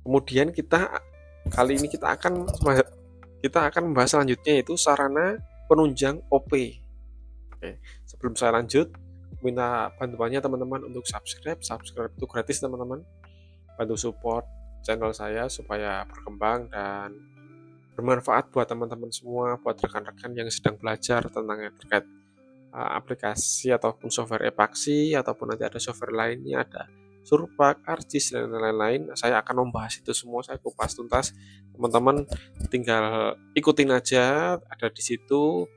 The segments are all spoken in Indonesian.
Kemudian kali ini kita akan membahas selanjutnya, yaitu sarana penunjang OP. Oke, sebelum saya lanjut, minta bantuannya teman-teman untuk subscribe itu gratis teman-teman. Bantu support channel saya supaya berkembang dan bermanfaat buat teman-teman semua, buat rekan-rekan yang sedang belajar tentang yang terkait aplikasi ataupun software Epaxy, ataupun nanti ada software lainnya, ada Surpak, ArcGIS, dan lain-lain. Saya akan membahas itu semua, saya kupas tuntas. Teman-teman tinggal ikutin aja, ada di situ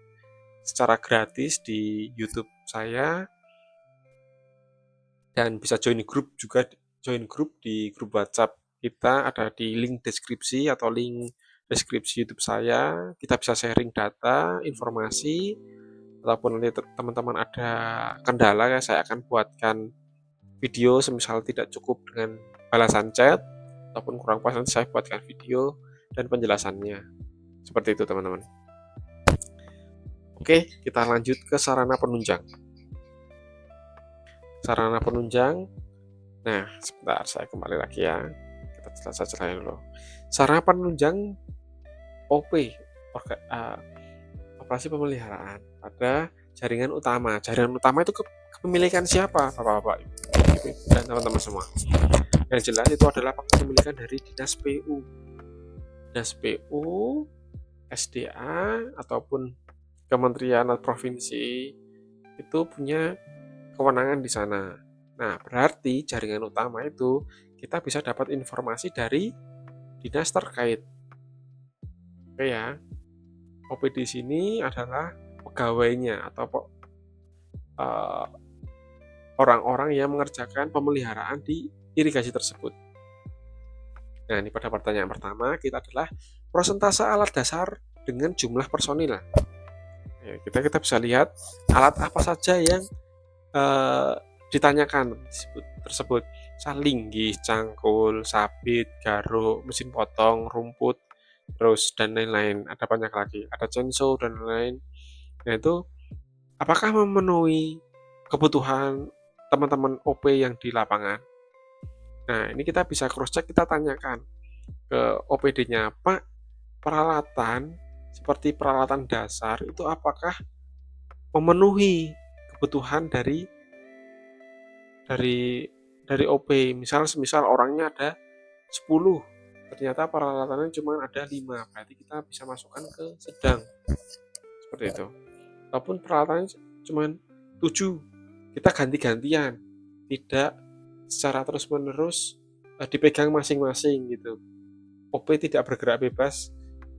secara gratis di YouTube saya, dan bisa join grup juga, di grup WhatsApp kita, ada di link deskripsi atau link deskripsi YouTube saya. Kita bisa sharing data, informasi, ataupun nanti teman-teman ada kendala ya, saya akan buatkan video semisal tidak cukup dengan balasan chat ataupun kurang pas, nanti saya buatkan video dan penjelasannya. Seperti itu teman-teman. Oke, kita lanjut ke sarana penunjang. Sarana penunjang. Nah, sebentar saya kembali lagi ya. Kita jelasin dulu. Sarana penunjang OP, operasi pemeliharaan pada jaringan utama. Jaringan utama itu kepemilikan siapa, Bapak-bapak, Ibu, dan teman-teman semua? Yang jelas itu adalah kepemilikan dari Dinas PU. Dinas PU, SDA, ataupun kementerian atau provinsi itu punya kewenangan di sana. Nah, berarti jaringan utama itu kita bisa dapat informasi dari dinas terkait. Oke ya. OP di sini adalah pegawainya atau orang-orang yang mengerjakan pemeliharaan di irigasi tersebut. Nah, ini pada pertanyaan pertama kita adalah persentase alat dasar dengan jumlah personil. Ya, kita bisa lihat alat apa saja yang ditanyakan tersebut. Linggis, cangkul, sabit, garuk, mesin potong, rumput, terus dan lain-lain. Ada banyak lagi, ada chainsaw dan lain-lain. Nah, itu apakah memenuhi kebutuhan teman-teman OP yang di lapangan? Nah, ini kita bisa cross check, kita tanyakan ke OPD-nya, Pak, peralatan seperti peralatan dasar itu apakah memenuhi kebutuhan dari OP? Semisal orangnya ada 10, ternyata peralatannya cuma ada 5, berarti kita bisa masukkan ke sedang, seperti itu. Ataupun peralatannya cuma 7, kita ganti-gantian, tidak secara terus-menerus dipegang masing-masing gitu. OP tidak bergerak bebas,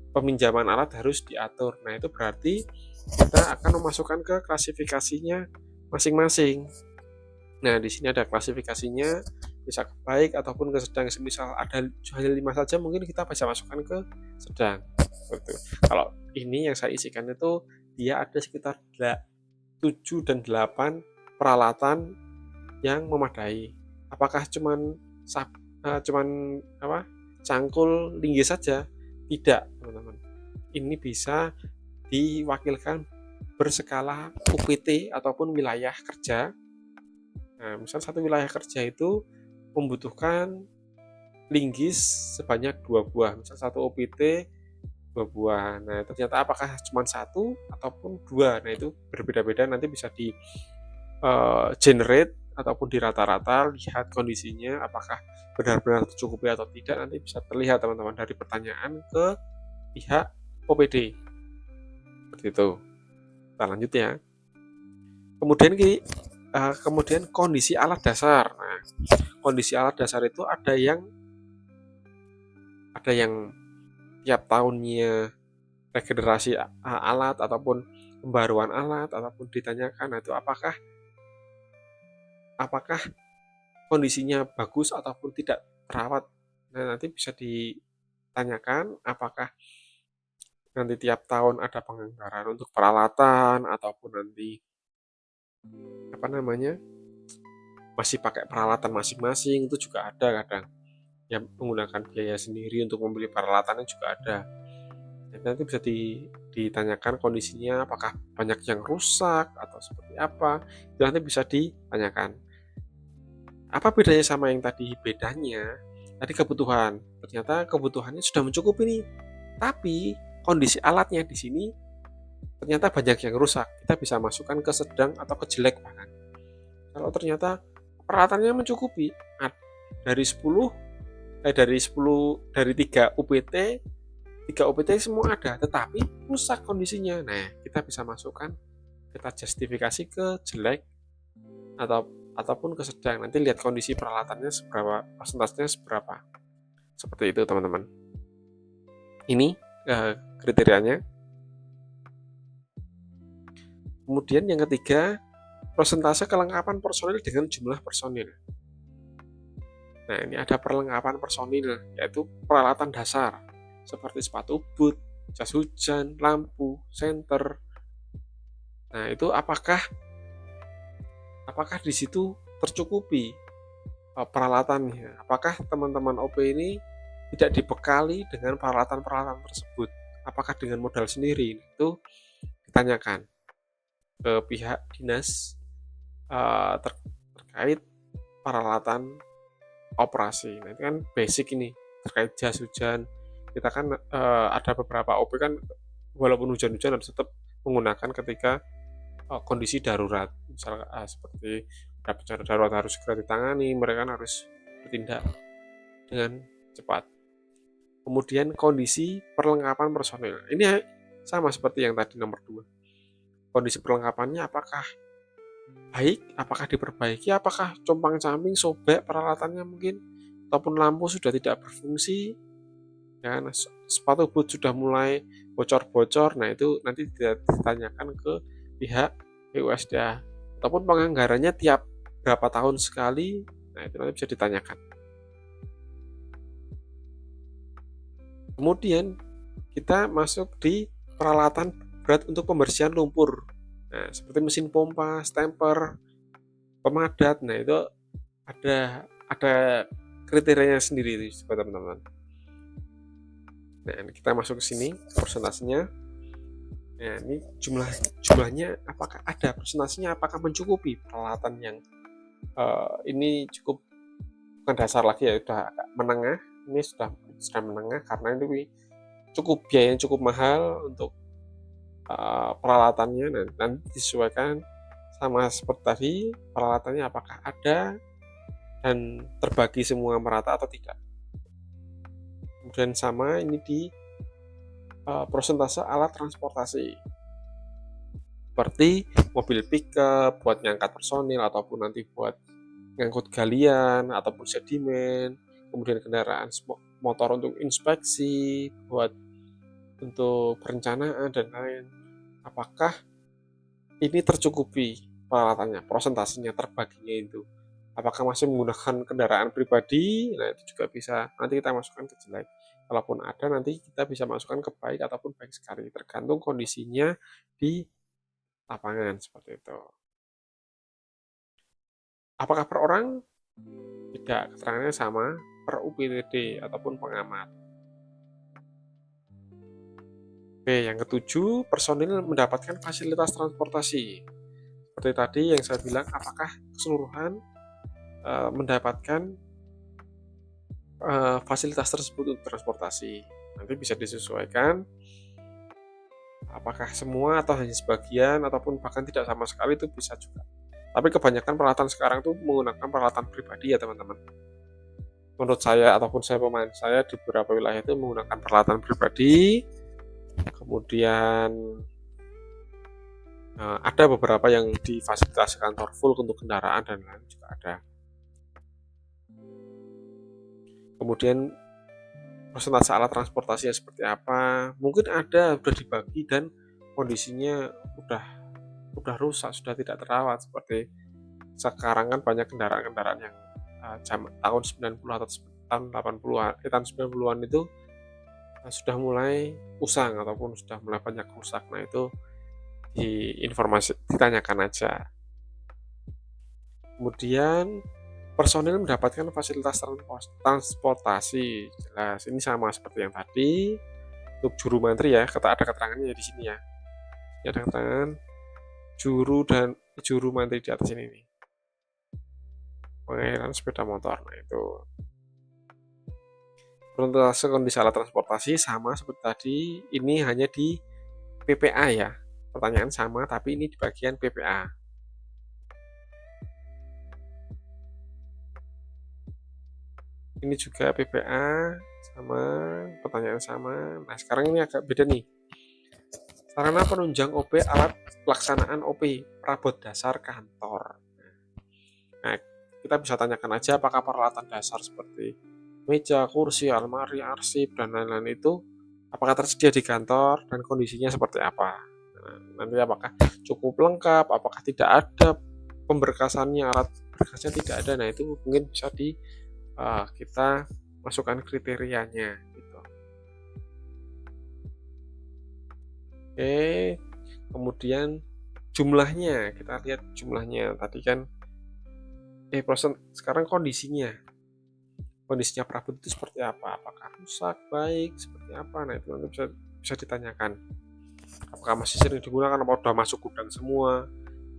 peminjaman alat harus diatur. Nah, itu berarti kita akan memasukkan ke klasifikasinya masing-masing. Nah, di sini ada klasifikasinya, bisa ke baik ataupun ke sedang. Misal ada hanya 5 saja, mungkin kita bisa masukkan ke sedang. Betul. Kalau ini yang saya isikan itu dia ada sekitar 7 dan 8 peralatan yang memadai. Apakah cuman cangkul, linggis saja? Tidak, teman-teman. Ini bisa diwakilkan berskala UPT ataupun wilayah kerja. Nah, misal satu wilayah kerja itu membutuhkan linggis sebanyak 2 buah. Misal satu OPT 2 buah. Nah, ternyata apakah cuma 1 ataupun 2? Nah, itu berbeda-beda, nanti bisa di generate ataupun di rata-rata, lihat kondisinya apakah benar-benar tercukupi atau tidak. Nanti bisa terlihat teman-teman dari pertanyaan ke pihak OPD. Seperti itu. Kita lanjut ya. Kemudian kondisi alat dasar. Nah, kondisi alat dasar itu ada yang tiap tahunnya regenerasi alat ataupun pembaruan alat, ataupun ditanyakan, nah itu apakah kondisinya bagus ataupun tidak terawat. Nah, nanti bisa ditanyakan apakah nanti tiap tahun ada penganggaran untuk peralatan, ataupun nanti masih pakai peralatan masing-masing. Itu juga ada kadang yang menggunakan biaya sendiri untuk membeli peralatannya juga ada. Jadi nanti bisa ditanyakan kondisinya, apakah banyak yang rusak atau seperti apa, itu nanti bisa ditanyakan. Apa bedanya sama yang tadi? Bedanya tadi kebutuhan. Ternyata kebutuhannya sudah mencukupi nih. Tapi kondisi alatnya di sini ternyata banyak yang rusak. Kita bisa masukkan ke sedang atau ke jelek bahkan. Kalau ternyata peralatannya mencukupi, dari 10 dari 3 UPT, 3 UPT semua ada, tetapi rusak kondisinya. Nah, kita bisa masukkan, kita justifikasi ke jelek ataupun ke sedang. Nanti lihat kondisi peralatannya seberapa, persentasenya seberapa. Seperti itu, teman-teman. Ini kriterianya. Kemudian yang ketiga, persentase kelengkapan personil dengan jumlah personil. Nah, ini ada perlengkapan personil, yaitu peralatan dasar, seperti sepatu boot, jas hujan, lampu, senter. Nah, itu apakah di situ tercukupi peralatannya? Apakah teman-teman OP ini tidak dibekali dengan peralatan-peralatan tersebut? Apakah dengan modal sendiri? Itu ditanyakan ke pihak dinas terkait peralatan operasi. Nah, itu kan basic ini terkait jas hujan. Kita kan ada beberapa OP kan walaupun hujan-hujan harus tetap menggunakan ketika kondisi darurat. Misalnya seperti ada bencana darurat harus segera ditangani, mereka kan harus bertindak dengan cepat. Kemudian kondisi perlengkapan personil. Ini sama seperti yang tadi nomor 2. Kondisi perlengkapannya apakah baik, apakah diperbaiki, apakah compang-camping, sobek peralatannya mungkin, ataupun lampu sudah tidak berfungsi, ya, sepatu boot sudah mulai bocor-bocor. Nah, itu nanti ditanyakan ke pihak PUSDA, ataupun penganggarannya tiap berapa tahun sekali. Nah, itu nanti bisa ditanyakan. Kemudian kita masuk di peralatan berat untuk pembersihan lumpur. Nah, seperti mesin pompa, stamper, pemadat. Nah, itu ada kriterianya sendiri itu, teman-teman. Nah, kita masuk ke sini persentasenya. Nah, ini jumlahnya apakah ada persentasenya, apakah mencukupi peralatan yang ini cukup, bukan dasar lagi ya, sudah agak menengah. Ini sudah menengah karena ini cukup biayanya cukup mahal untuk peralatannya. Nah, nanti disesuaikan sama seperti tadi, peralatannya apakah ada dan terbagi semua merata atau tidak. Kemudian sama ini di persentase alat transportasi, seperti mobil pickup buat ngangkat personil ataupun nanti buat ngangkut galian ataupun sedimen, kemudian kendaraan motor untuk inspeksi, buat untuk perencanaan dan lain. Apakah ini tercukupi peralatannya, prosentasenya, terbaginya itu? Apakah masih menggunakan kendaraan pribadi? Nah, itu juga bisa nanti kita masukkan ke jelek. Kalaupun ada, nanti kita bisa masukkan ke baik ataupun baik sekali, tergantung kondisinya di lapangan, seperti itu. Apakah per orang? Tidak, keterangannya sama per UPTD ataupun pengamat. Oke, yang ketujuh, personil mendapatkan fasilitas transportasi. Seperti tadi yang saya bilang, apakah keseluruhan mendapatkan fasilitas tersebut untuk transportasi. Nanti bisa disesuaikan apakah semua atau hanya sebagian ataupun bahkan tidak sama sekali, itu bisa juga. Tapi kebanyakan peralatan sekarang itu menggunakan peralatan pribadi ya, teman-teman. Menurut saya ataupun pemain saya di beberapa wilayah itu menggunakan peralatan pribadi. Kemudian ada beberapa yang difasilitasi kantor full untuk kendaraan dan lain juga ada. Kemudian persentase alat transportasinya seperti apa? Mungkin ada sudah dibagi dan kondisinya udah rusak, sudah tidak terawat. Seperti sekarang kan banyak kendaraan-kendaraan yang tahun 90 atau tahun 80-an, tahun 90-an itu sudah mulai usang ataupun sudah mulai banyak rusak. Nah, itu ditanyakan aja. Kemudian personil mendapatkan fasilitas transportasi, jelas ini sama seperti yang tadi. Untuk juru mantri ya, ada keterangannya di sini ya. Ini ada keterangan juru mantri di atas ini nih. Pengairan sepeda motor, nah itu. Persentase kondisi alat transportasi sama seperti tadi, ini hanya di PPA ya. Pertanyaan sama, tapi ini di bagian PPA. Ini juga PPA, sama, pertanyaan sama. Nah, sekarang ini agak beda nih. Sarana penunjang OP alat pelaksanaan OP perabot dasar kantor. Nah, kita bisa tanyakan aja apakah peralatan dasar seperti meja, kursi, almari, arsip, dan lain-lain itu apakah tersedia di kantor dan kondisinya seperti apa. Nah, nanti apakah cukup lengkap, apakah tidak ada pemberkasannya, alat berkasnya tidak ada. Nah, itu mungkin bisa kita masukkan kriterianya gitu. Oke, kemudian jumlahnya, kita lihat jumlahnya. Tadi kan sekarang kondisinya perabot itu seperti apa, apakah rusak, baik, seperti apa. Nah, itu nanti bisa ditanyakan apakah masih sering digunakan, apa sudah masuk gudang semua.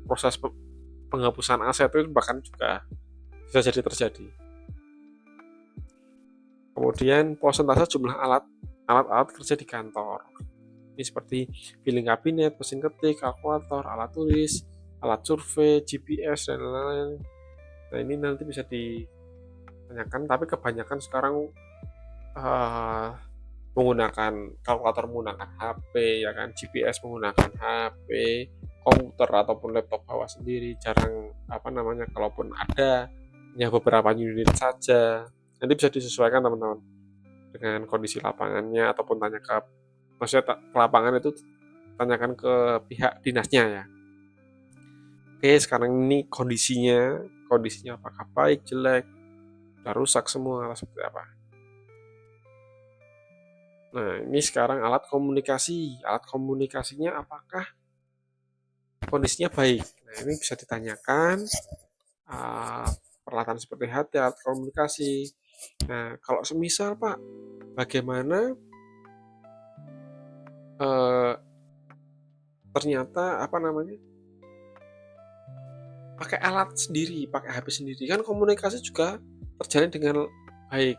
Proses penghapusan aset itu bahkan juga bisa jadi terjadi. Kemudian persentase jumlah alat kerja di kantor. Ini seperti billing kabinet, mesin ketik, kalkulator, alat tulis, alat survei, GPS, dan lain-lain. Nah, ini nanti bisa ditanyakan, tapi kebanyakan sekarang menggunakan kalkulator menggunakan HP, ya kan, GPS menggunakan HP, komputer ataupun laptop bawa sendiri, jarang kalaupun ada hanya beberapa unit saja. Nanti bisa disesuaikan teman-teman dengan kondisi lapangannya ataupun tanya ke lapangan itu, tanyakan ke pihak dinasnya ya. Oke, sekarang ini kondisinya apakah baik, jelek, sudah rusak semua, seperti apa. Nah, ini sekarang alat komunikasinya apakah kondisinya baik. Nah, ini bisa ditanyakan peralatan seperti HP, alat komunikasi. Nah, kalau semisal Pak, bagaimana ternyata pakai alat sendiri, pakai HP sendiri, kan komunikasi juga terjalin dengan baik.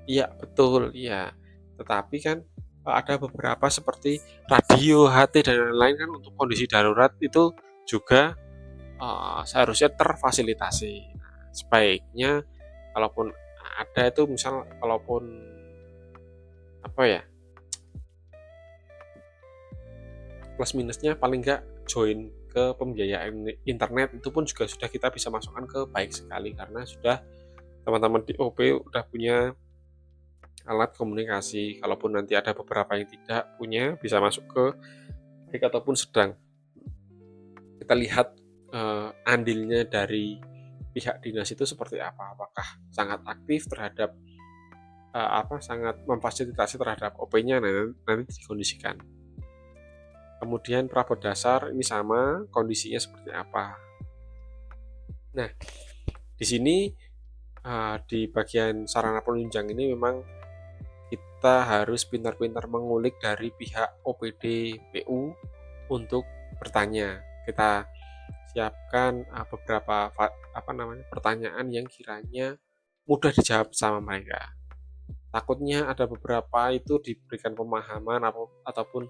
Iya, betul, iya. Tetapi kan ada beberapa seperti radio, HT, dan lain-lain kan untuk kondisi darurat itu juga seharusnya terfasilitasi. Nah, sebaiknya kalaupun ada itu, misal kalaupun plus minusnya paling nggak join ke pembiayaan internet itu pun juga sudah kita bisa masukkan ke baik sekali, karena sudah teman-teman di OP udah punya alat komunikasi. Kalaupun nanti ada beberapa yang tidak punya, bisa masuk ke baik ataupun sedang. Kita lihat andilnya dari pihak dinas itu seperti apa, apakah sangat aktif terhadap sangat memfasilitasi terhadap OP-nya, nanti dikondisikan. Kemudian perabot dasar ini sama, kondisinya seperti apa. Nah, di sini di bagian sarana penunjang ini memang kita harus pintar-pintar mengulik dari pihak OPD PU untuk bertanya. Kita siapkan beberapa pertanyaan yang kiranya mudah dijawab sama mereka. Takutnya ada beberapa itu diberikan pemahaman ataupun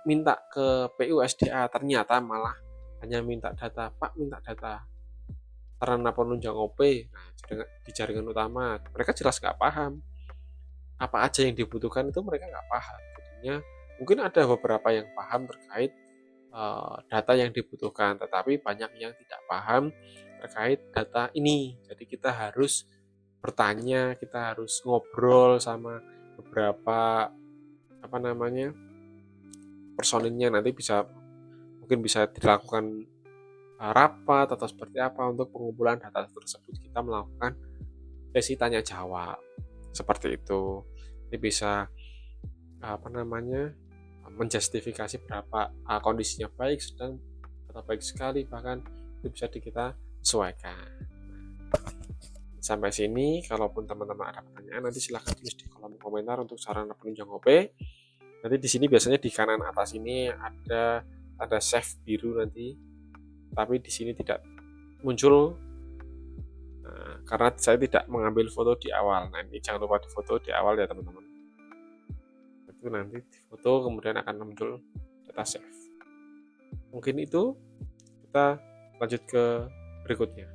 minta ke PUSDA, ternyata malah hanya minta data, Pak minta data sarana penunjang OP, nah, di jaringan utama, mereka jelas nggak paham apa aja yang dibutuhkan, itu mereka nggak paham. Jadinya mungkin ada beberapa yang paham terkait data yang dibutuhkan, tetapi banyak yang tidak paham terkait data ini. Jadi kita harus bertanya, kita harus ngobrol sama beberapa personilnya. Nanti mungkin bisa dilakukan rapat atau seperti apa untuk pengumpulan data tersebut. Kita melakukan sesi tanya jawab seperti itu. Ini bisa menjustifikasi berapa kondisinya baik, sedang, atau baik sekali, bahkan itu bisa kita sesuaikan. Sampai sini, kalaupun teman-teman ada pertanyaan, nanti silahkan tulis di kolom komentar untuk sarana penunjang OP. Nanti di sini biasanya di kanan atas ini ada save biru nanti, tapi di sini tidak muncul. Nah, karena saya tidak mengambil foto di awal. Nah, ini jangan lupa difoto di awal ya teman-teman. Itu nanti difoto kemudian akan muncul data save. Mungkin itu, kita lanjut ke berikutnya.